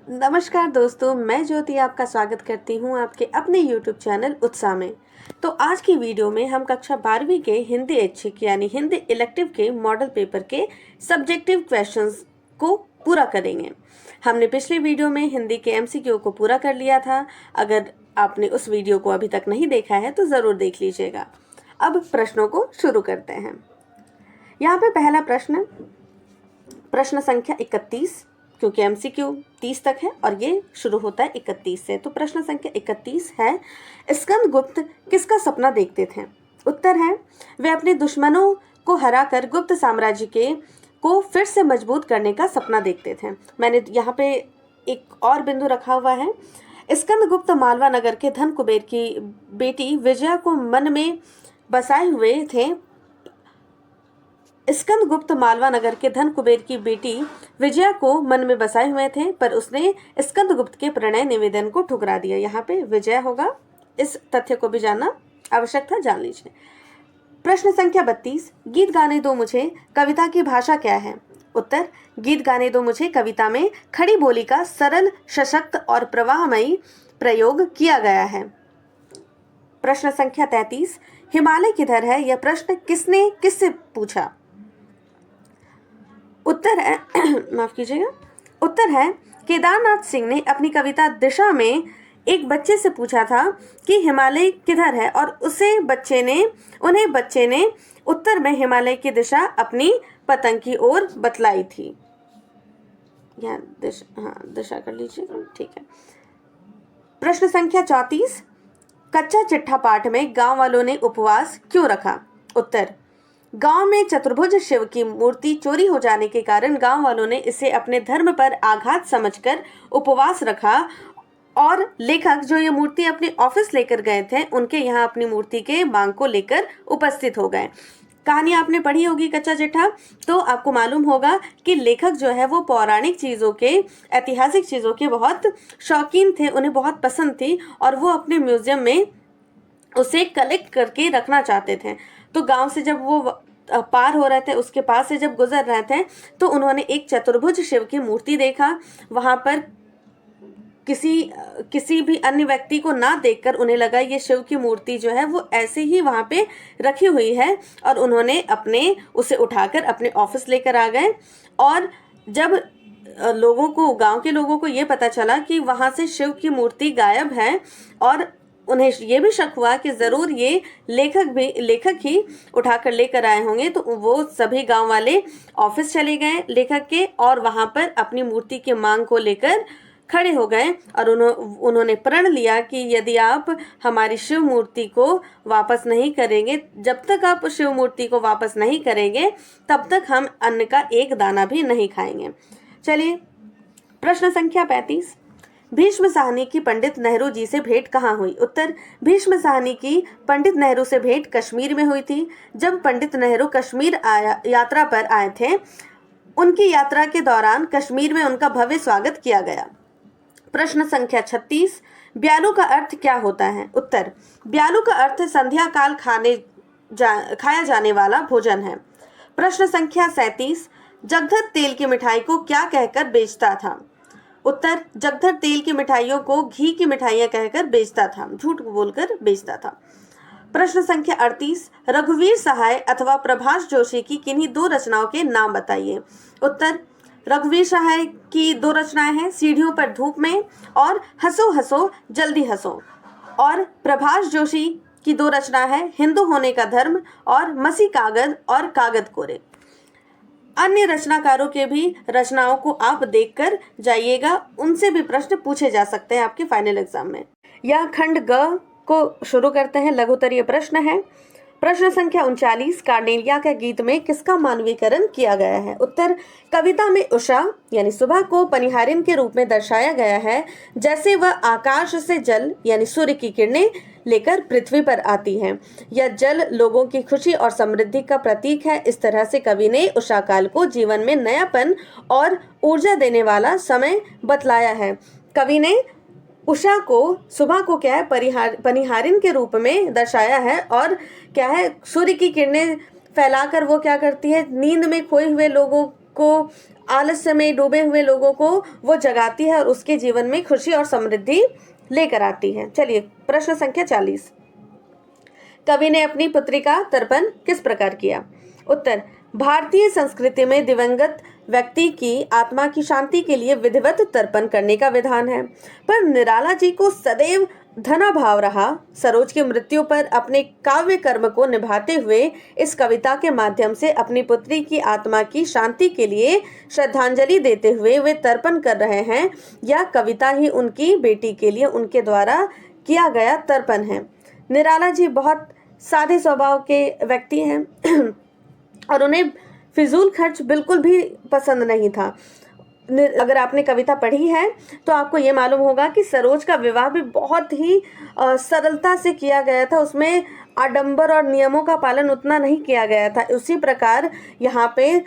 नमस्कार दोस्तों, मैं ज्योति आपका स्वागत करती हूं आपके अपने YouTube चैनल उत्साह में। तो आज की वीडियो में हम कक्षा 12वीं के हिंदी ऐच्छिक यानी हिंदी इलेक्टिव के मॉडल पेपर के सब्जेक्टिव क्वेश्चंस को पूरा करेंगे। हमने पिछले वीडियो में हिंदी के MCQ को पूरा कर लिया था। अगर आपने उस वीडियो को अभी तक नहीं देखा है तो ज़रूर देख लीजिएगा। अब प्रश्नों को शुरू करते हैं। यहाँ पे पहला प्रश्न संख्या 31, क्योंकि MCQ 30 तक है और ये शुरू होता है 31 से। तो प्रश्न संख्या 31 है, स्कंदगुप्त किसका सपना देखते थे? उत्तर है, वे अपने दुश्मनों को हराकर गुप्त साम्राज्य को फिर से मजबूत करने का सपना देखते थे। मैंने यहाँ पे एक और बिंदु रखा हुआ है। स्कंदगुप्त मालवा नगर के धन कुबेर की बेटी विजया को मन में बसाए हुए थे। स्कंदगुप्त मालवा नगर के धन कुबेर की बेटी विजया को मन में बसाए हुए थे, पर उसने स्कंदगुप्त के प्रणय निवेदन को ठुकरा दिया। यहाँ पे विजय होगा। इस तथ्य को भी जानना आवश्यक था, जान लीजिए। प्रश्न संख्या 32, गीत गाने दो मुझे कविता की भाषा क्या है? उत्तर, गीत गाने दो मुझे कविता में खड़ी बोली का सरल, सशक्त और प्रवाहमयी प्रयोग किया गया है। प्रश्न संख्या 33, हिमालय किधर है? यह प्रश्न किससे पूछा? उत्तर है माफ कीजिएगा, उत्तर है, केदारनाथ सिंह ने अपनी कविता दिशा में एक बच्चे से पूछा था कि हिमालय किधर है, और उन्हें बच्चे ने उत्तर में हिमालय की दिशा अपनी पतंग की ओर बतलाई थी। यहाँ दिशा कर लीजिए, ठीक है। प्रश्न संख्या 34, कच्चा चिट्ठा पाठ में गांव वालों ने उपवास क्यों रखा? उत्तर, गांव में चतुर्भुज शिव की मूर्ति चोरी हो जाने के कारण गांव वालों ने इसे अपने धर्म पर आघात समझकर उपवास रखा, और लेखक जो ये मूर्ति अपने ऑफिस लेकर गए थे उनके यहाँ अपनी मूर्ति के मांग को लेकर उपस्थित हो गए। कहानी आपने पढ़ी होगी कच्चा चिट्ठा, तो आपको मालूम होगा कि लेखक जो है वो पौराणिक चीज़ों के, ऐतिहासिक चीज़ों के बहुत शौकीन थे, उन्हें बहुत पसंद थी, और वो अपने म्यूजियम में उसे कलेक्ट करके रखना चाहते थे। तो गांव से जब वो पार हो रहे थे, उसके पास से जब गुजर रहे थे, तो उन्होंने एक चतुर्भुज शिव की मूर्ति देखा। वहां पर किसी भी अन्य व्यक्ति को ना देखकर उन्हें लगा ये शिव की मूर्ति जो है वो ऐसे ही वहां पे रखी हुई है, और उन्होंने उसे उठाकर अपने ऑफिस लेकर आ गए। और जब गांव के लोगों को ये पता चला कि वहां से शिव की मूर्ति गायब है, और उन्हें ये भी शक हुआ कि ज़रूर ये लेखक ही उठाकर लेकर आए होंगे, तो वो सभी गांव वाले ऑफिस चले गए लेखक के, और वहां पर अपनी मूर्ति की मांग को लेकर खड़े हो गए, और उन्होंने प्रण लिया कि यदि आप हमारी शिव मूर्ति को वापस नहीं करेंगे, जब तक आप शिव मूर्ति को वापस नहीं करेंगे तब तक हम अन्न का एक दाना भी नहीं खाएंगे। चलिए, प्रश्न संख्या 35, भीष्म साहनी की पंडित नेहरू जी से भेंट कहाँ हुई? उत्तर, भीष्म साहनी की पंडित नेहरू से भेंट कश्मीर में हुई थी। जब पंडित नेहरू कश्मीर यात्रा पर आए थे, उनकी यात्रा के दौरान कश्मीर में उनका भव्य स्वागत किया गया। प्रश्न संख्या 36, ब्यालू का अर्थ क्या होता है? उत्तर, ब्यालू का अर्थ संध्या काल खाया जाने वाला भोजन है। प्रश्न संख्या 37, जगधर तेल की मिठाई को क्या कहकर बेचता था? उत्तर, जगधर तेल की मिठाइयों को घी की मिठाइयां कहकर बेचता था, झूठ बोलकर बेचता था। प्रश्न संख्या 38, रघुवीर सहाय अथवा प्रभाष जोशी की किन्हीं दो रचनाओं के नाम बताइए। उत्तर, रघुवीर सहाय की दो रचनाएं हैं, सीढ़ियों पर धूप में और हंसो हंसो जल्दी हंसो, और प्रभाष जोशी की दो रचना है, हिंदू होने का धर्म और मसी कागज और कागज कोरे। अन्य रचनाकारों के भी रचनाओं को आप देखकर जाइएगा, उनसे भी प्रश्न पूछे जा सकते हैं आपके फाइनल एग्जाम में। यह खंड ग को शुरू करते हैं, लघुत्तरीय प्रश्न है। प्रश्न संख्या 39, कार्नेलिया के गीत में किसका मानवीकरण किया गया है? उत्तर, कविता में उषा यानी सुबह को पनिहारिन के रूप में दर्शाया गया है, जैसे वह आकाश से जल यानी सूर्य की किरणें लेकर पृथ्वी पर आती हैं। यह जल लोगों की खुशी और समृद्धि का प्रतीक है। इस तरह से कवि ने उषा काल को जीवन में नयापन और ऊर्जा देने वाला समय बतलाया है। कवि ने उषा को, सुबह को क्या है, पनिहारिन के रूप में दर्शाया है, और क्या है, सूर्य की किरणें फैलाकर वो क्या करती है, नींद में खोए हुए लोगों को आलस्य में डूबे हुए लोगों को वो जगाती है और उसके जीवन में खुशी और समृद्धि लेकर आती है। चलिए प्रश्न संख्या 40, कवि ने अपनी पुत्री का तर्पण किस प्रकार किया? उत्तर, भारतीय संस्कृति में दिवंगत व्यक्ति की आत्मा की शांति के लिए विधिवत तर्पण करने का विधान है, पर निराला जी को सदैव धनाभाव रहा। सरोज की मृत्यु पर अपने काव्य कर्म को निभाते हुए इस कविता के माध्यम से अपनी पुत्री की आत्मा की शांति के लिए श्रद्धांजलि देते हुए वे तर्पण कर रहे हैं। यह कविता ही उनकी बेटी के लिए उनके द्वारा किया गया तर्पण है। निराला जी बहुत सादे स्वभाव के व्यक्ति हैं और उन्हें फिजूल खर्च बिल्कुल भी पसंद नहीं था। अगर आपने कविता पढ़ी है तो आपको ये मालूम होगा कि सरोज का विवाह भी बहुत ही सरलता से किया गया था, उसमें आडंबर और नियमों का पालन उतना नहीं किया गया था। उसी प्रकार यहाँ पे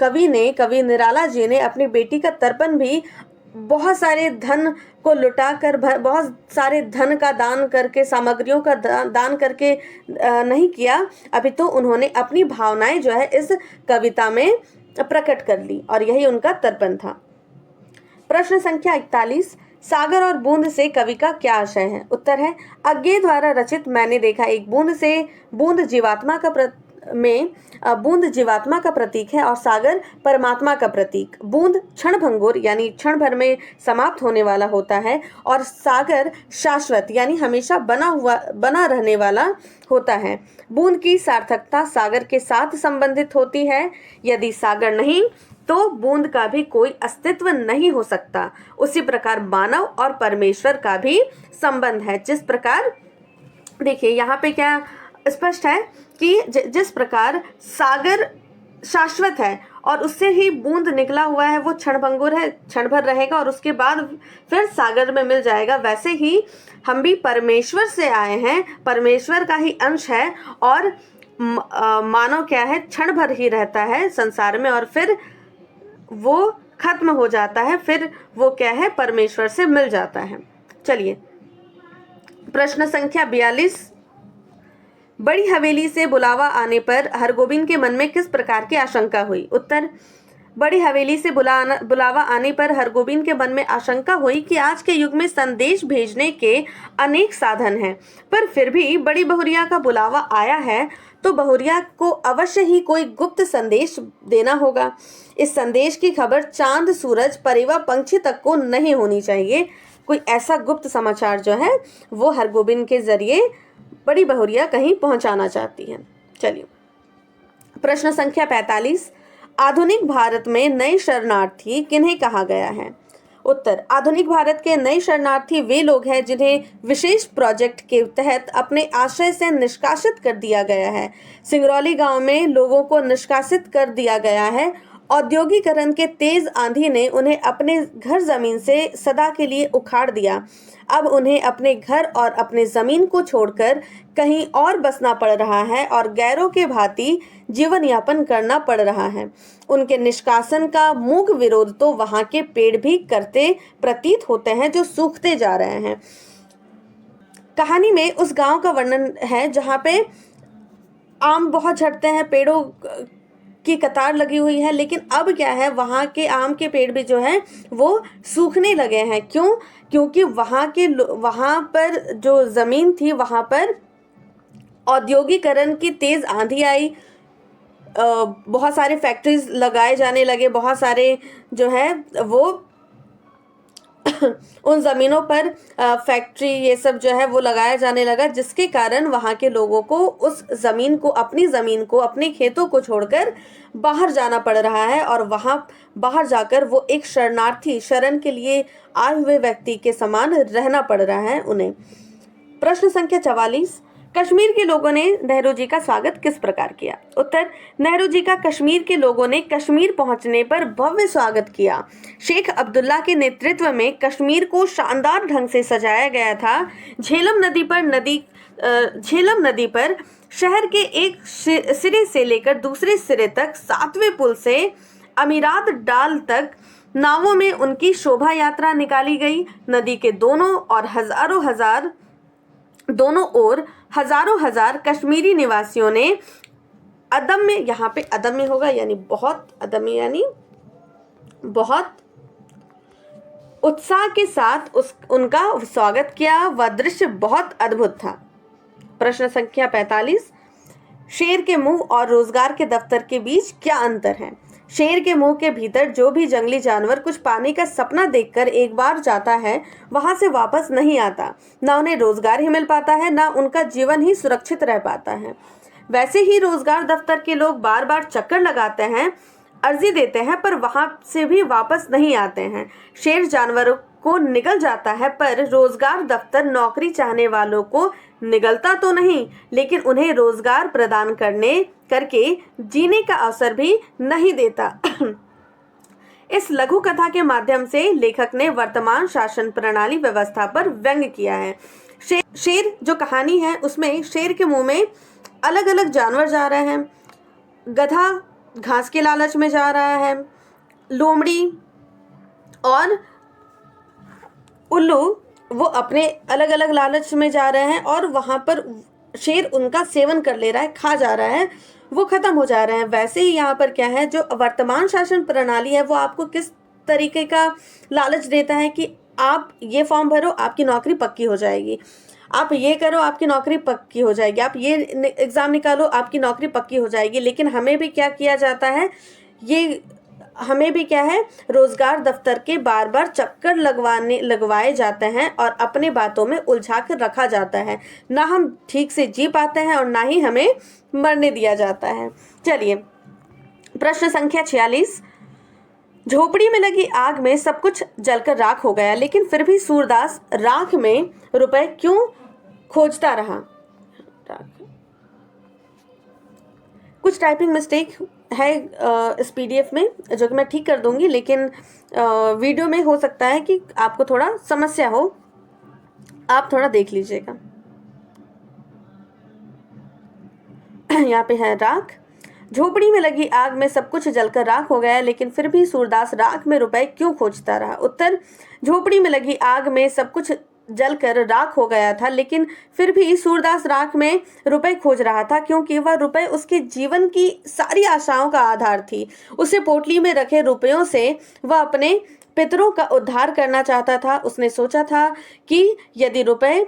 कवि निराला जी ने अपनी बेटी का तर्पण भी बहुत सारे धन को लुटाकर, बहुत सारे धन का दान करके, सामग्रियों का दान करके नहीं किया, अभी तो उन्होंने अपनी भावनाएं जो है इस कविता में प्रकट कर ली और यही उनका तर्पण था। प्रश्न संख्या 41, सागर और बूंद से कवि का क्या आशय है? उत्तर है, अज्ञे द्वारा रचित मैंने देखा एक बूंद से बूंद जीवात्मा का प्रतीक है और सागर परमात्मा का प्रतीक। बूंद क्षणभंगुर यानी क्षण भर में समाप्त होने वाला होता है और सागर शाश्वत यानी हमेशा बना रहने वाला होता है। बूंद की सार्थकता सागर के साथ संबंधित होती है। यदि सागर नहीं तो बूंद का भी कोई अस्तित्व नहीं हो सकता। उसी प्रकार मानव और परमेश्वर का भी संबंध है। जिस प्रकार देखिए यहाँ पे क्या स्पष्ट है कि जिस प्रकार सागर शाश्वत है और उससे ही बूंद निकला हुआ है वो क्षणभंगुर है, क्षण भर रहेगा और उसके बाद फिर सागर में मिल जाएगा, वैसे ही हम भी परमेश्वर से आए हैं, परमेश्वर का ही अंश है और मानव क्या है, क्षण भर ही रहता है संसार में और फिर वो खत्म हो जाता है, फिर वो क्या है, परमेश्वर से मिल जाता है। चलिए प्रश्न संख्या 42, बड़ी हवेली से बुलावा आने पर हरगोविंद के मन में किस प्रकार की आशंका हुई? उत्तर, बड़ी हवेली से बुलावा आने पर हरगोविंद के मन में आशंका हुई कि आज के युग में संदेश भेजने के अनेक साधन हैं, पर फिर भी बड़ी बहुरिया का बुलावा आया है तो बहुरिया को अवश्य ही कोई गुप्त संदेश देना होगा। इस संदेश की खबर चांद, सूरज, परिवा, पंछी तक को नहीं होनी चाहिए। कोई ऐसा गुप्त समाचार जो है वो हरगोविंद के जरिए बड़ी बहुरिया कहीं पहुंचाना चाहती है। चलिए प्रश्न संख्या 45, आधुनिक भारत में नए शरणार्थी किन्हें कहा गया है? उत्तर, आधुनिक भारत के नए शरणार्थी वे लोग हैं जिन्हें विशेष प्रोजेक्ट के तहत अपने आश्रय से निष्कासित कर दिया गया है। सिंगरौली गांव में लोगों को निष्कासित कर दिया गया है। औद्योगिकरण के तेज आंधी ने उन्हें अपने घर जमीन से सदा के लिए उखाड़ दिया। अब उन्हें अपने घर और अपने जमीन को छोड़कर कहीं और बसना पड़ रहा है और गैरों के भांति जीवन यापन करना पड़ रहा है। उनके निष्कासन का मूक विरोध तो वहां के पेड़ भी करते प्रतीत होते हैं जो सूखते जा रहे हैं। कहानी में उस गांव का वर्णन है जहां पे आम बहुत झड़ते हैं, पेड़ों की कतार लगी हुई है, लेकिन अब क्या है, वहाँ के आम के पेड़ भी जो है वो सूखने लगे हैं। क्यों? क्योंकि वहाँ पर जो ज़मीन थी वहाँ पर औद्योगिकरण की तेज़ आंधी आई, बहुत सारे फैक्ट्रीज लगाए जाने लगे, बहुत सारे जो है वो उन ज़मीनों पर फैक्ट्री ये सब जो है वो लगाया जाने लगा, जिसके कारण वहाँ के लोगों को उस ज़मीन को, अपनी ज़मीन को, अपने खेतों को छोड़कर बाहर जाना पड़ रहा है और वहाँ बाहर जाकर वो एक शरणार्थी, शरण के लिए आए हुए व्यक्ति के समान रहना पड़ रहा है उन्हें। प्रश्न संख्या 44, कश्मीर के लोगों ने नेहरू जी का स्वागत किस प्रकार किया? उत्तर, नेहरू जी का कश्मीर के लोगों ने कश्मीर पहुंचने पर भव्य स्वागत किया। शेख अब्दुल्ला के नेतृत्व में कश्मीर को शानदार ढंग से सजाया गया था। झेलम नदी पर शहर के एक सिरे से लेकर दूसरे सिरे तक 7वें पुल से अमीरात डाल तक नावों में उनकी शोभा यात्रा निकाली गई। नदी के दोनों ओर हजारों हजार कश्मीरी निवासियों ने अदम्य, यहाँ पे अदम्य होगा यानी बहुत, अदम्य यानी बहुत उत्साह के साथ उनका स्वागत किया। वह दृश्य बहुत अद्भुत था। प्रश्न संख्या 45, शेर के मुंह और रोजगार के दफ्तर के बीच क्या अंतर है? शेर के मुंह के भीतर जो भी जंगली जानवर कुछ पाने का सपना देखकर एक बार जाता है, वहां से वापस नहीं आता। ना उन्हें रोजगार ही मिल पाता है, ना उनका जीवन ही सुरक्षित रह पाता है। वैसे ही रोजगार दफ्तर के लोग बार बार चक्कर लगाते हैं, अर्जी देते हैं, पर वहां से भी वापस नहीं आते हैं। शेर जानवरों को निगल जाता है, पर रोजगार दफ्तर नौकरी चाहने वालों को निगलता तो नहीं, लेकिन उन्हें रोजगार प्रदान करके जीने का अवसर भी नहीं देता। इस लघु कथा के माध्यम से लेखक ने वर्तमान शासन प्रणाली व्यवस्था पर व्यंग्य किया है। शेर जो कहानी है उसमें शेर के मुंह में अलग अलग जानवर जा रहे हैं। गधा घास के लालच में जा रहा है, लोमड़ी और उल्लू वो अपने अलग अलग लालच में जा रहे हैं, और वहाँ पर शेर उनका सेवन कर ले रहा है, खा जा रहा है, वो खत्म हो जा रहे हैं। वैसे ही यहाँ पर क्या है, जो वर्तमान शासन प्रणाली है वो आपको किस तरीके का लालच देता है कि आप ये फॉर्म भरो, आपकी नौकरी पक्की हो जाएगी, आप ये करो, आपकी नौकरी पक्की हो जाएगी, आप ये एग्ज़ाम निकालो, आपकी नौकरी पक्की हो जाएगी। लेकिन हमें भी क्या किया जाता है, हमें भी क्या है, रोजगार दफ्तर के बार बार चक्कर लगवाए जाते हैं और अपने बातों में उलझा कर रखा जाता है। ना हम ठीक से जी पाते हैं और ना ही हमें मरने दिया जाता है। चलिए, प्रश्न संख्या 46, झोपड़ी में लगी आग में सब कुछ जलकर राख हो गया, लेकिन फिर भी सूरदास राख में रुपए क्यों खोजता रहा? कुछ टाइपिंग मिस्टेक है इस पीडीएफ में, जो कि मैं ठीक कर दूंगी, लेकिन वीडियो में हो सकता है कि आपको थोड़ा समस्या हो, आप थोड़ा देख लीजिएगा। यहाँ पे है राख। झोपड़ी में लगी आग में सब कुछ जलकर राख हो गया, लेकिन फिर भी सूरदास राख में रुपए क्यों खोजता रहा? उत्तर, झोपड़ी में लगी आग में सब कुछ जलकर राख हो गया था, लेकिन फिर भी सूरदास राख में रुपए खोज रहा था, क्योंकि वह रुपए उसके जीवन की सारी आशाओं का आधार थी। उसे पोटली में रखे रुपयों से वह अपने पितरों का उद्धार करना चाहता था। उसने सोचा था कि यदि रुपए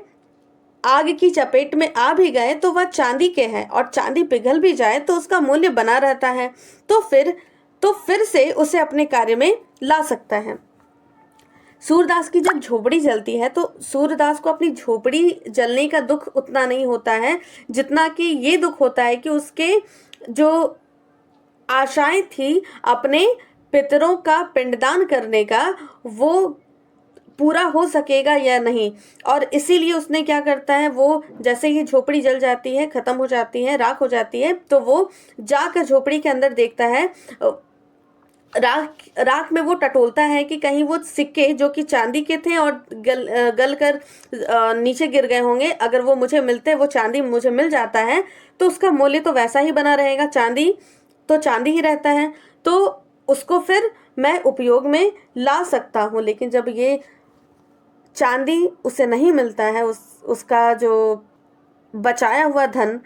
आग की चपेट में आ भी गए तो वह चांदी के हैं, और चांदी पिघल भी जाए तो उसका मूल्य बना रहता है, तो फिर से उसे अपने कार्य में ला सकता है। सूरदास की जब झोपड़ी जलती है तो सूरदास को अपनी झोपड़ी जलने का दुख उतना नहीं होता है जितना कि ये दुख होता है कि उसके जो आशाएं थी अपने पितरों का पिंडदान करने का, वो पूरा हो सकेगा या नहीं। और इसीलिए उसने क्या करता है, वो जैसे ही झोपड़ी जल जाती है, खत्म हो जाती है, राख हो जाती है, तो वो जाकर झोपड़ी के अंदर देखता है, राख में वो टटोलता है कि कहीं वो सिक्के जो कि चांदी के थे और गल कर नीचे गिर गए होंगे, अगर वो मुझे मिलते, वो चांदी मुझे मिल जाता है तो उसका मूल्य तो वैसा ही बना रहेगा, चांदी तो चांदी ही रहता है, तो उसको फिर मैं उपयोग में ला सकता हूँ। लेकिन जब ये चांदी उसे नहीं मिलता है, उसका जो बचाया हुआ धन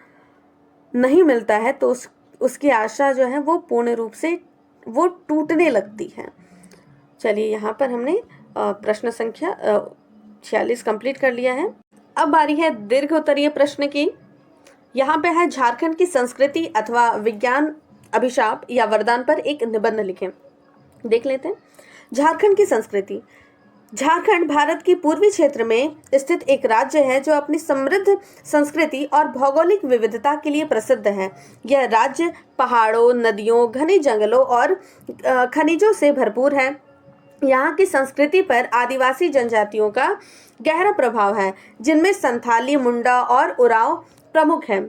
नहीं मिलता है, तो उसकी आशा जो है वो पूर्ण रूप से वो टूटने लगती है। चलिए, यहाँ पर हमने प्रश्न संख्या 46 कंप्लीट कर लिया है। अब बारी है दीर्घ उत्तरीय प्रश्न की। यहाँ पे है, झारखंड की संस्कृति अथवा विज्ञान अभिशाप या वरदान पर एक निबंध लिखें। देख लेते हैं। झारखंड की संस्कृति। झारखंड भारत की पूर्वी क्षेत्र में स्थित एक राज्य है जो अपनी समृद्ध संस्कृति और भौगोलिक विविधता के लिए प्रसिद्ध है। यह राज्य पहाड़ों, नदियों, घने जंगलों और खनिजों से भरपूर है। यहाँ की संस्कृति पर आदिवासी जनजातियों का गहरा प्रभाव है, जिनमें संथाली, मुंडा और उरांव प्रमुख हैं।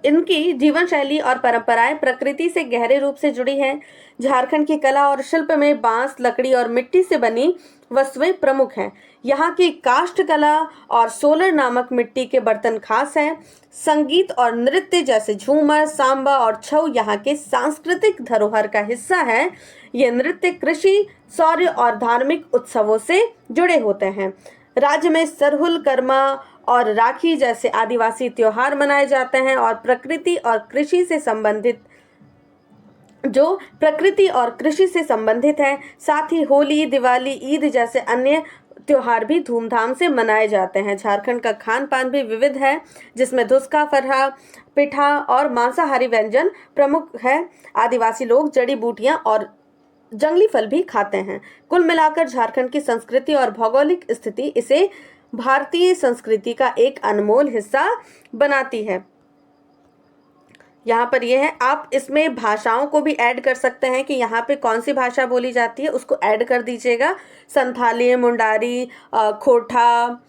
इनकी जीवन शैली और परंपराएं प्रकृति से गहरे रूप से जुड़ी हैं। झारखंड की कला और शिल्प में बांस, लकड़ी और मिट्टी से बनी वस्तुएं प्रमुख हैं। यहाँ की काष्ठ कला और सोलर नामक मिट्टी के बर्तन खास हैं। संगीत और नृत्य जैसे झूमर, सांबा और छऊ यहाँ के सांस्कृतिक धरोहर का हिस्सा है। ये नृत्य कृषि, शौर्य और धार्मिक उत्सवों से जुड़े होते हैं। राज्य में सरहुल, कर्मा और राखी जैसे आदिवासी त्योहार मनाए जाते हैं और प्रकृति और कृषि से संबंधित जो प्रकृति और कृषि से संबंधित है। साथ ही होली, दिवाली, ईद जैसे अन्य त्योहार भी धूमधाम से मनाए जाते हैं। झारखंड का खान पान भी विविध है, जिसमें धुसका, फरहा, पिठा और मांसाहारी व्यंजन प्रमुख है। आदिवासी लोग जड़ी बूटियां और जंगली फल भी खाते हैं। कुल मिलाकर झारखंड की संस्कृति और भौगोलिक स्थिति इसे भारतीय संस्कृति का एक अनमोल हिस्सा बनाती है। यहाँ पर यह है, आप इसमें भाषाओं को भी ऐड कर सकते हैं कि यहाँ पे कौन सी भाषा बोली जाती है, उसको ऐड कर दीजिएगा। संथाली, मुंडारी, खोटा,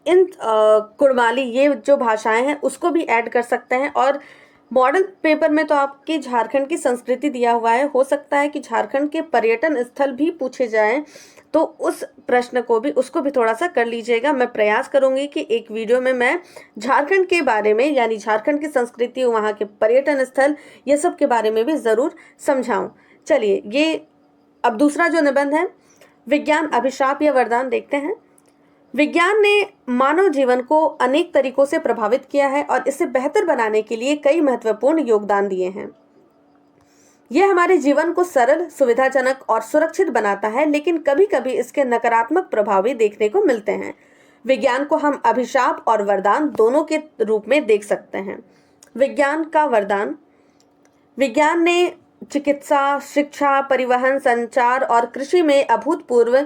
इन कुड़माली, ये जो भाषाएं हैं उसको भी ऐड कर सकते हैं। और मॉडल पेपर में तो आपकी झारखंड की संस्कृति दिया हुआ है, हो सकता है कि झारखंड के पर्यटन स्थल भी पूछे जाएं, तो उस प्रश्न को भी, उसको भी थोड़ा सा कर लीजिएगा। मैं प्रयास करूंगी कि एक वीडियो में मैं झारखंड के बारे में, यानी झारखंड की संस्कृति, वहाँ के पर्यटन स्थल, ये सब के बारे में भी ज़रूर समझाऊं। चलिए, ये अब दूसरा जो निबंध है, विज्ञान अभिशाप या वरदान, देखते हैं। विज्ञान ने मानव जीवन को अनेक तरीकों से प्रभावित किया है और इसे बेहतर बनाने के लिए कई महत्वपूर्ण योगदान दिए हैं। यह हमारे जीवन को सरल, सुविधाजनक और सुरक्षित बनाता है, लेकिन कभी कभी इसके नकारात्मक प्रभाव भी देखने को मिलते हैं। विज्ञान को हम अभिशाप और वरदान दोनों के रूप में देख सकते हैं। विज्ञान का वरदान, विज्ञान ने चिकित्सा, शिक्षा, परिवहन, संचार और कृषि में अभूतपूर्व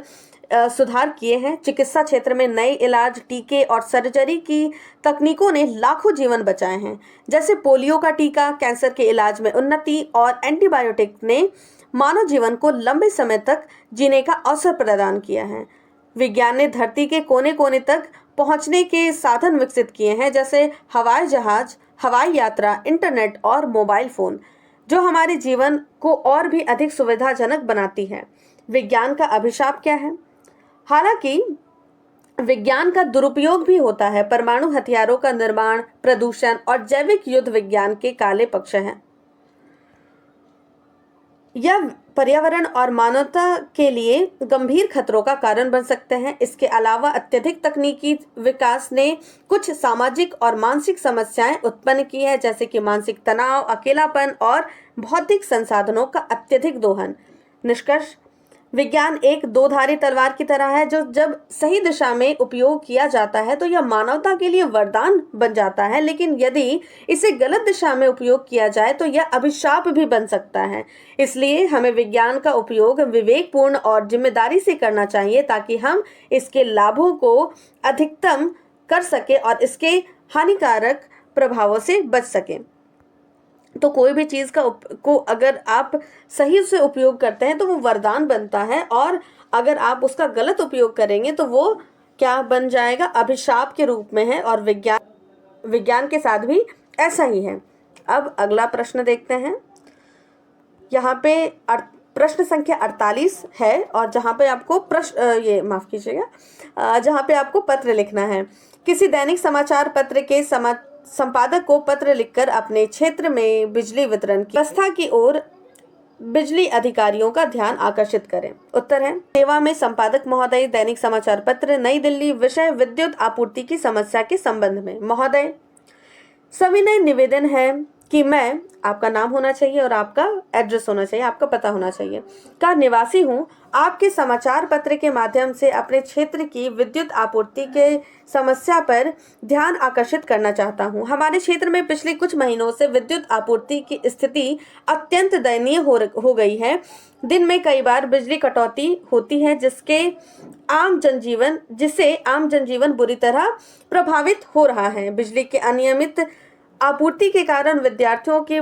सुधार किए हैं। चिकित्सा क्षेत्र में नए इलाज, टीके और सर्जरी की तकनीकों ने लाखों जीवन बचाए हैं। जैसे पोलियो का टीका, कैंसर के इलाज में उन्नति और एंटीबायोटिक ने मानव जीवन को लंबे समय तक जीने का अवसर प्रदान किया है। विज्ञान ने धरती के कोने कोने तक पहुंचने के साधन विकसित किए हैं, जैसे हवाई जहाज, हवाई यात्रा, इंटरनेट और मोबाइल फोन, जो हमारे जीवन को और भी अधिक सुविधाजनक बनाती है। विज्ञान का अभिशाप क्या है? हालांकि विज्ञान का दुरुपयोग भी होता है। परमाणु हथियारों का निर्माण, प्रदूषण और जैविक युद्ध विज्ञान के काले पक्ष हैं। यह पर्यावरण और मानवता के लिए गंभीर खतरों का कारण बन सकते हैं। इसके अलावा अत्यधिक तकनीकी विकास ने कुछ सामाजिक और मानसिक समस्याएं उत्पन्न की है, जैसे कि मानसिक तनाव, अकेलापन और भौतिक संसाधनों का अत्यधिक दोहन। निष्कर्ष, विज्ञान एक दो-धारी तलवार की तरह है, जो जब सही दिशा में उपयोग किया जाता है तो यह मानवता के लिए वरदान बन जाता है, लेकिन यदि इसे गलत दिशा में उपयोग किया जाए तो यह अभिशाप भी बन सकता है। इसलिए हमें विज्ञान का उपयोग विवेकपूर्ण और जिम्मेदारी से करना चाहिए, ताकि हम इसके लाभों को अधिकतम कर सके और इसके हानिकारक प्रभावों से बच सकें। तो कोई भी चीज़ को अगर आप सही से उपयोग करते हैं तो वो वरदान बनता है, और अगर आप उसका गलत उपयोग करेंगे तो वो क्या बन जाएगा? अभिशाप के रूप में है। और विज्ञान के साथ भी ऐसा ही है। अब अगला प्रश्न देखते हैं। यहाँ पे प्रश्न संख्या 48 है, और जहाँ पे आपको जहाँ पे आपको पत्र लिखना है। किसी दैनिक समाचार पत्र के संपादक को पत्र लिखकर अपने क्षेत्र में बिजली वितरण की व्यवस्था की ओर बिजली अधिकारियों का ध्यान आकर्षित करें। उत्तर है, सेवा में संपादक महोदय, दैनिक समाचार पत्र, नई दिल्ली। विषय, विद्युत आपूर्ति की समस्या के संबंध में। महोदय, सविनय निवेदन है कि मैं, आपका नाम होना चाहिए और आपका एड्रेस होना चाहिए, आपका पता होना चाहिए, का निवासी हूँ। आपके समाचार पत्र के माध्यम से अपने क्षेत्र की विद्युत आपूर्ति के समस्या पर ध्यान आकर्षित करना चाहता हूँ। हमारे क्षेत्र में पिछले कुछ महीनों से विद्युत आपूर्ति की स्थिति अत्यंत दयनीय हो गई है। दिन में कई बार बिजली कटौती होती है, जिससे आम जनजीवन बुरी तरह प्रभावित हो रहा है। बिजली के अनियमित आपूर्ति के कारण विद्यार्थियों की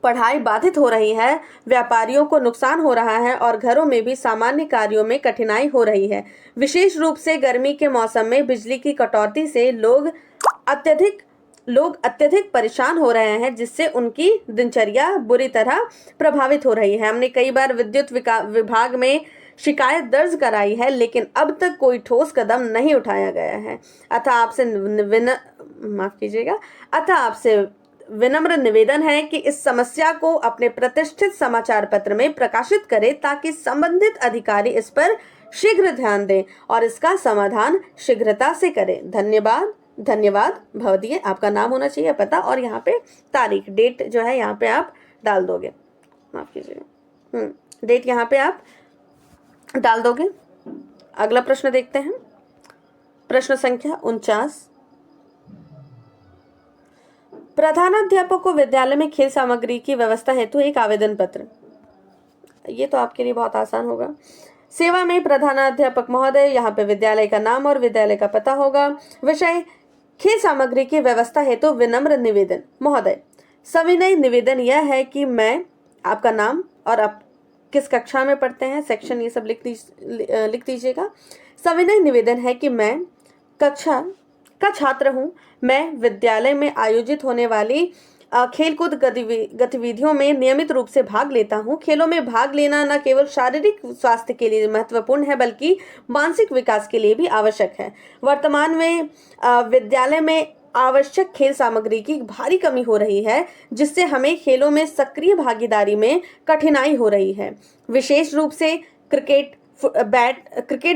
पढ़ाई बाधित हो रही है, व्यापारियों को नुकसान हो रहा है और घरों में भी सामान्य कार्यों में कठिनाई हो रही है। विशेष रूप से गर्मी के मौसम में बिजली की कटौती से लोग अत्यधिक परेशान हो रहे हैं, जिससे उनकी दिनचर्या बुरी तरह प्रभावित हो रही है। हमने कई बार विद्युत विभाग में शिकायत दर्ज कराई है, लेकिन अब तक कोई ठोस कदम नहीं उठाया गया है। अतः आपसे विनम्र निवेदन है कि इस समस्या को अपने प्रतिष्ठित समाचार पत्र में प्रकाशित करें, ताकि संबंधित अधिकारी इस पर शीघ्र ध्यान दें और इसका समाधान शीघ्रता से करें। धन्यवाद भवदीय। आपका नाम होना चाहिए, पता, और यहाँ पे तारीख, डेट जो है यहाँ पे आप डाल दोगे। माफ कीजिएगा, डेट यहाँ पे आप डाल दोगे। अगला प्रश्न देखते हैं, प्रश्न संख्या 49। प्रधानाध्यापक को विद्यालय में खेल सामग्री की व्यवस्था हेतु एक आवेदन पत्र। ये तो आपके लिए बहुत आसान होगा। सेवा में प्रधानाध्यापक महोदय, यहाँ पे विद्यालय का नाम और विद्यालय का पता होगा। विषय खेल सामग्री की व्यवस्था हेतु विनम्र निवेदन। महोदय, सविनय निवेदन यह है कि मैं, आपका नाम और आप किस कक्षा में पढ़ते हैं, सेक्शन, ये सब लिख दीजिएगा। सविनय निवेदन है कि मैं कक्षा का छात्र हूँ। मैं विद्यालय में आयोजित होने वाली खेलकूद गतिविधियों में नियमित रूप से भाग लेता हूँ। खेलों में भाग लेना न केवल शारीरिक स्वास्थ्य के लिए महत्वपूर्ण है बल्कि मानसिक विकास के लिए भी आवश्यक है। वर्तमान में विद्यालय में आवश्यक खेल सामग्री की भारी कमी हो रही है, जिससे हमें खेलों में सक्रिय भागीदारी में कठिनाई हो रही है। विशेष रूप से cricket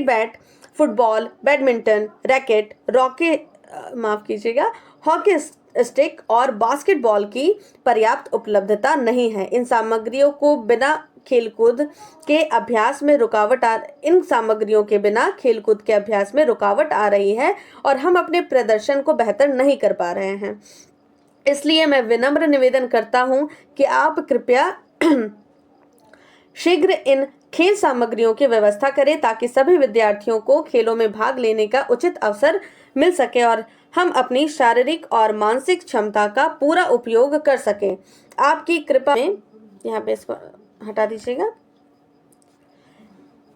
bat, football, badminton, racket, hockey stick और बास्केटबॉल की पर्याप्त उपलब्धता नहीं है। इन सामग्रियों के बिना खेलकूद के अभ्यास में रुकावट आ रही है और हम अपने प्रदर्शन को बेहतर नहीं कर पा रहे हैं। इसलिए मैं विनम्र निवेदन करता हूं कि आप कृपया शीघ्र इन खेल सामग्रियों की व्यवस्था करें ताकि सभी विद्यार्थियों को खेलों में भाग लेने का उचित अवसर मिल सके और हम अपनी शारीरिक और मानसिक क्षमता का पूरा उपयोग कर सकें। आपकी कृपा में, यहाँ पे इसको हटा दीजिएगा,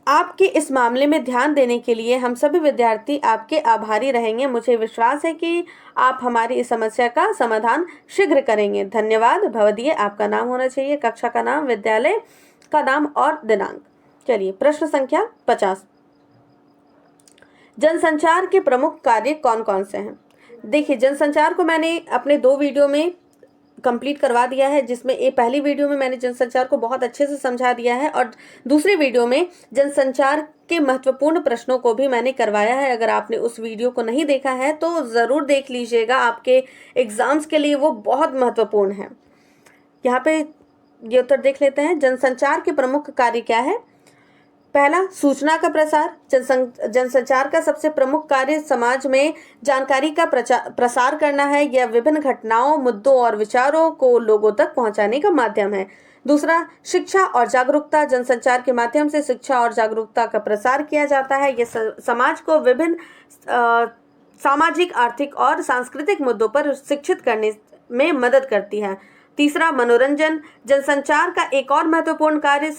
आपके इस मामले में ध्यान देने के लिए हम सभी विद्यार्थी आपके आभारी रहेंगे। मुझे विश्वास है कि आप हमारी इस समस्या का समाधान शीघ्र करेंगे। धन्यवाद। भवदीय। आपका नाम होना चाहिए, कक्षा का नाम, विद्यालय का नाम और दिनांक। चलिए, प्रश्न संख्या 50। जनसंचार के प्रमुख कार्य कौन कौन से हैं? देखिए, जनसंचार को मैंने अपने 2 वीडियो में कंप्लीट करवा दिया है, जिसमें पहली वीडियो में मैंने जनसंचार को बहुत अच्छे से समझा दिया है और दूसरी वीडियो में जनसंचार के महत्वपूर्ण प्रश्नों को भी मैंने करवाया है। अगर आपने उस वीडियो को नहीं देखा है तो ज़रूर देख लीजिएगा, आपके एग्जाम्स के लिए वो बहुत महत्वपूर्ण है। यहाँ पे ये उत्तर देख लेते हैं। जनसंचार के प्रमुख कार्य क्या है? पहला, सूचना का प्रसार। जनसंचार का सबसे प्रमुख कार्य समाज में जानकारी का प्रसार करना है। यह विभिन्न घटनाओं, मुद्दों और विचारों को लोगों तक पहुंचाने का माध्यम है। दूसरा, शिक्षा और जागरूकता। जनसंचार के माध्यम से शिक्षा और जागरूकता का प्रसार किया जाता है। यह समाज को विभिन्न सामाजिक, आर्थिक और सांस्कृतिक मुद्दों पर शिक्षित करने में मदद करती है। तीसरा, मनोरंजन। जनसंचार का एक और महत्वपूर्ण कार्य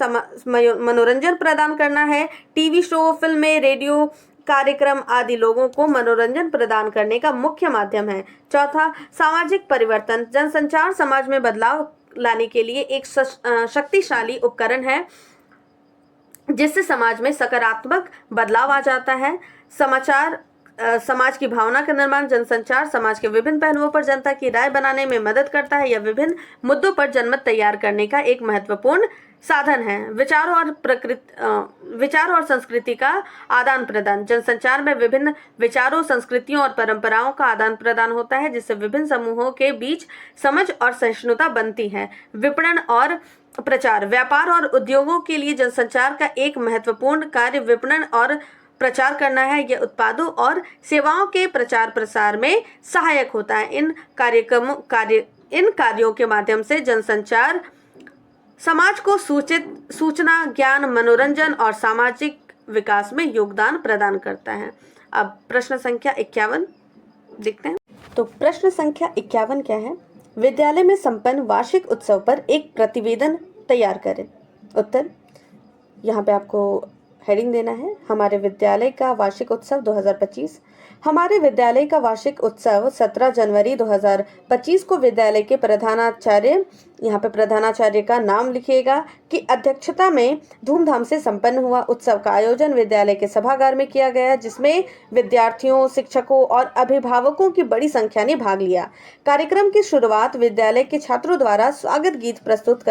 मनोरंजन प्रदान करना है। टीवी शो, फिल्में, रेडियो कार्यक्रम आदि लोगों को मनोरंजन प्रदान करने का मुख्य माध्यम है। चौथा, सामाजिक परिवर्तन। जनसंचार समाज में बदलाव लाने के लिए एक शक्तिशाली उपकरण है, जिससे समाज में सकारात्मक बदलाव आ जाता है। समाज की भावना का निर्माण। जनसंचार समाज के विभिन्न पहलुओं पर जनता की राय बनाने में मदद करता है। यह विभिन्न मुद्दों पर जनमत तैयार करने का एक महत्वपूर्ण साधन है। विचार और संस्कृति का आदान प्रदान। जनसंचार में विभिन्न विचारों, संस्कृतियों और परंपराओं का आदान प्रदान होता है, जिससे विभिन्न समूहों के बीच समझ और सहिष्णुता बनती है। विपणन और प्रचार। व्यापार और उद्योगों के लिए जनसंचार का एक महत्वपूर्ण कार्य विपणन और प्रचार करना है। यह उत्पादों और सेवाओं के प्रचार प्रसार में सहायक होता है। इन कार्यों के माध्यम से जनसंचार समाज को सूचना, ज्ञान, मनोरंजन और सामाजिक विकास में योगदान प्रदान करता है। अब प्रश्न संख्या 51 देखते हैं। तो प्रश्न संख्या 51 क्या है? विद्यालय में संपन्न वार्षिक उत्सव पर एक प्रतिवेदन तैयार करें। उत्तर, यहाँ पे आपको हेडिंग देना है, हमारे विद्यालय का वार्षिक उत्सव 2025। हमारे विद्यालय का वार्षिक उत्सव 17 जनवरी 2025 को विद्यालय के प्रधानाचार्य, यहाँ पे प्रधानाचार्य का नाम लिखिएगा, की अध्यक्षता में धूमधाम से संपन्न हुआ। उत्सव का आयोजन विद्यालय के सभागार में किया गया, जिसमें विद्यार्थियों, शिक्षकों और अभिभावकों की बड़ी संख्या ने भाग लिया। कार्यक्रम की शुरुआत विद्यालय के छात्रों द्वारा स्वागत गीत प्रस्तुत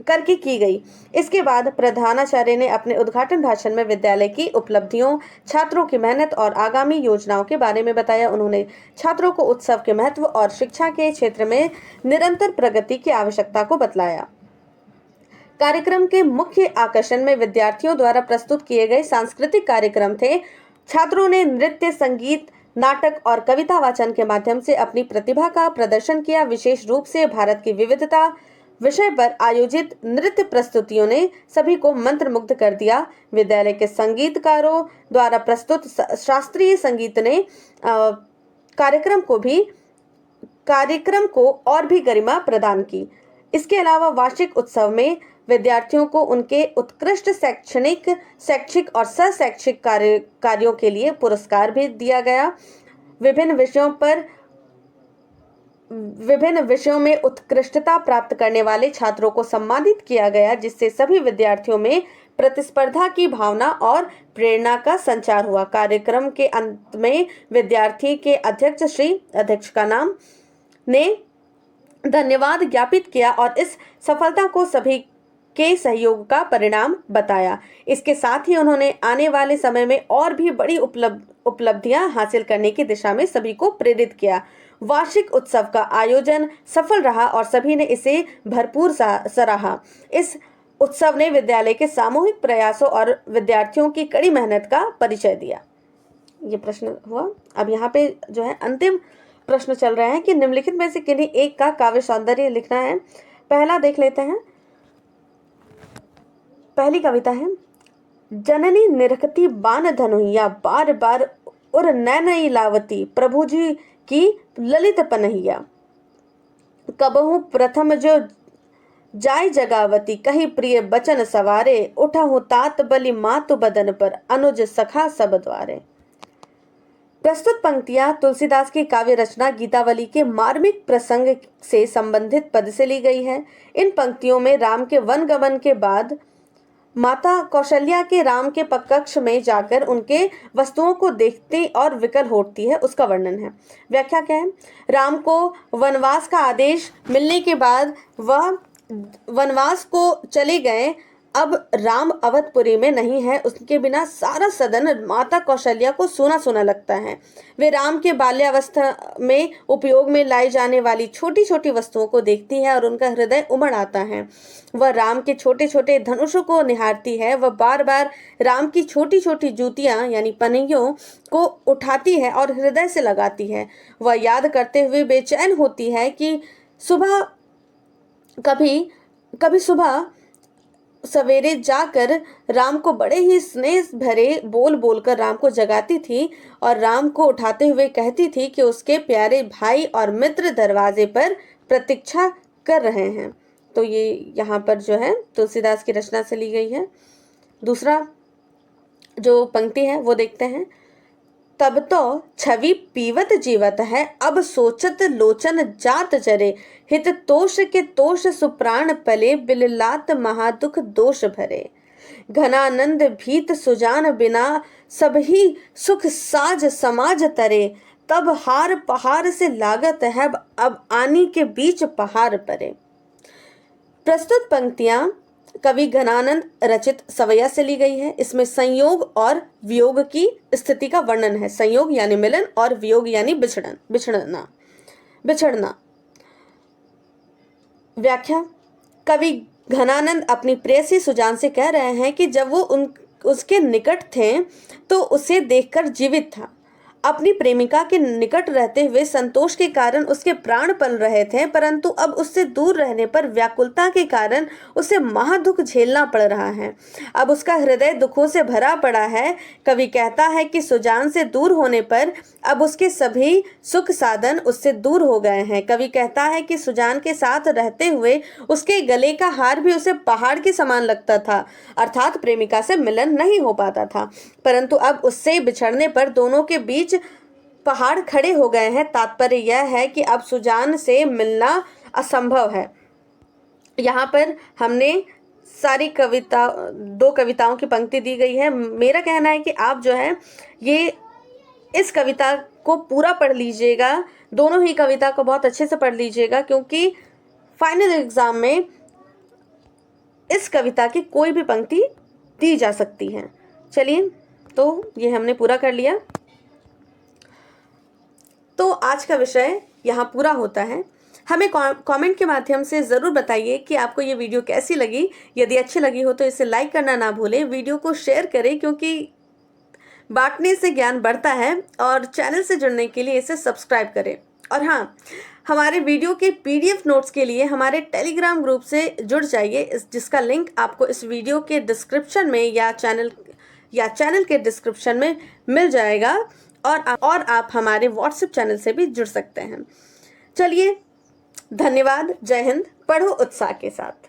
करके की गई। इसके बाद प्रधानाचार्य ने अपने उद्घाटन भाषण में विद्यालय की उपलब्धियों, छात्रों की मेहनत और आगामी योजनाओं के बारे में बताया। उन्होंने छात्रों को उत्सव के महत्व और शिक्षा के क्षेत्र में निरंतर प्रगति की आवश्यकता को बतलाया। कार्यक्रम के मुख्य आकर्षण में विद्यार्थियों द्वारा प्रस्तुत किए गए सांस्कृतिक कार्यक्रम थे। छात्रों ने नृत्य, संगीत, नाटक और कविता वाचन के माध्यम से अपनी प्रतिभा का प्रदर्शन किया। विशेष रूप से भारत की विविधता विषय पर आयोजित नृत्य प्रस्तुतियों ने सभी को मंत्रमुग्ध कर दिया। विद्यालय के संगीतकारों द्वारा प्रस्तुत शास्त्रीय संगीत ने कार्यक्रम को और भी गरिमा प्रदान की। इसके अलावा वार्षिक उत्सव में विद्यार्थियों को उनके उत्कृष्ट शैक्षिक और सह-शैक्षिक कार्यों के लिए पुरस्कार भी दिया गया। विभिन्न विषयों में उत्कृष्टता प्राप्त करने वाले छात्रों को सम्मानित किया गया, जिससे सभी विद्यार्थियों में प्रतिस्पर्धा की भावना और प्रेरणा का संचार हुआ। कार्यक्रम के अंत में विद्यार्थी के अध्यक्ष का नाम ने धन्यवाद ज्ञापित किया और इस सफलता को सभी के सहयोग का परिणाम बताया। इसके साथ ही उन्होंने आने वाले समय में और भी बड़ी उपलब्धियां हासिल करने की दिशा में सभी को प्रेरित किया। वार्षिक उत्सव का आयोजन सफल रहा और सभी ने इसे भरपूर सराहा। इस उत्सव ने विद्यालय के सामूहिक प्रयासों और विद्यार्थियों की कड़ी मेहनत का परिचय दिया। ये प्रश्न हुआ। अब यहाँ पे जो है अंतिम प्रश्न चल रहा है कि निम्नलिखित में से किन्हीं एक का काव्य सौंदर्य लिखना है। पहला देख लेते हैं। पहली कविता है, जननी निरखती बान धनुहिया, बार बार उर नैनई लावती, प्रभु जी की ललित पनहिया। कबहू प्रथम जो जाय जगावती, कही प्रिय बचन सवारे, उठहु तात बलि मातु बदन पर, अनुज सखा सब द्वारे। प्रस्तुत पंक्तियां तुलसीदास की काव्य रचना गीतावली के मार्मिक प्रसंग से संबंधित पद से ली गई है। इन पंक्तियों में राम के वन गमन के बाद माता कौशल्या के राम के कक्ष में जाकर उनके वस्तुओं को देखती और विकल होती है, उसका वर्णन है। व्याख्या क्या है? राम को वनवास का आदेश मिलने के बाद वह वनवास को चले गए। अब राम अवधपुरी में नहीं है, उसके बिना सारा सदन माता कौशल्या को सूना सूना लगता है। वे राम के बाल्यावस्था में उपयोग में लाई जाने वाली छोटी छोटी वस्तुओं को देखती है और उनका हृदय उमड़ आता है। वह राम के छोटे छोटे धनुषों को निहारती है। वह बार बार राम की छोटी छोटी जूतियां यानी पनियों को उठाती है और हृदय से लगाती है। वह याद करते हुए बेचैन होती है कि कभी सुबह सवेरे जाकर राम को बड़े ही स्नेह भरे बोल बोलकर राम को जगाती थी और राम को उठाते हुए कहती थी कि उसके प्यारे भाई और मित्र दरवाजे पर प्रतीक्षा कर रहे हैं। तो ये यहाँ पर जो है तुलसीदास की रचना से ली गई है। दूसरा जो पंक्ति है वो देखते हैं। तब तो छवि पीवत जीवत है, अब सोचत लोचन जात जरे, हित तोष के तोष सुप्राण पले, बिललात महादुख दोष भरे। घनानंद भीत सुजान बिना, सब ही सुख साज समाज तरे, तब हार पहाड़ से लागत है, अब आनी के बीच पहाड़ परे। प्रस्तुत पंक्तियां कवि घनानंद रचित सवैया से ली गई है। इसमें संयोग और वियोग की स्थिति का वर्णन है। संयोग यानी मिलन और वियोग यानी बिछड़ना। व्याख्या। कवि घनानंद अपनी प्रेयसी सुजान से कह रहे हैं कि जब वो उसके निकट थे तो उसे देखकर जीवित था। अपनी प्रेमिका के निकट रहते हुए संतोष के कारण उसके प्राण पल रहे थे, परंतु अब उससे दूर रहने पर व्याकुलता के कारण उसे महादुख झेलना पड़ रहा है। अब उसका हृदय दुखों से भरा पड़ा है। कवि कहता है कि सुजान से दूर होने पर अब उसके सभी सुख साधन उससे दूर हो गए हैं। कवि कहता है कि सुजान के साथ रहते हुए उसके गले का हार भी उसे पहाड़ के समान लगता था, अर्थात प्रेमिका से मिलन नहीं हो पाता था, परंतु अब उससे बिछड़ने पर दोनों के बीच पहाड़ खड़े हो गए हैं। तात्पर्य यह है कि अब सुजान से मिलना असंभव है। यहाँ पर हमने सारी दो कविताओं की पंक्ति दी गई है। मेरा कहना है कि आप जो है ये इस कविता को पूरा पढ़ लीजिएगा, दोनों ही कविता को बहुत अच्छे से पढ़ लीजिएगा, क्योंकि फाइनल एग्जाम में इस कविता की कोई भी पंक्ति दी जा सकती है। चलिए, तो ये हमने पूरा कर लिया। तो आज का विषय यहाँ पूरा होता है। हमें कमेंट के माध्यम से ज़रूर बताइए कि आपको ये वीडियो कैसी लगी। यदि अच्छी लगी हो तो इसे लाइक करना ना भूलें, वीडियो को शेयर करें क्योंकि बांटने से ज्ञान बढ़ता है, और चैनल से जुड़ने के लिए इसे सब्सक्राइब करें। और हाँ, हमारे वीडियो के PDF नोट्स के लिए हमारे टेलीग्राम ग्रुप से जुड़ जाइए, जिसका लिंक आपको इस वीडियो के डिस्क्रिप्शन में या चैनल के डिस्क्रिप्शन में मिल जाएगा, और आप हमारे व्हाट्सएप चैनल से भी जुड़ सकते हैं। चलिए, धन्यवाद। जय हिंद। पढ़ो उत्साह के साथ।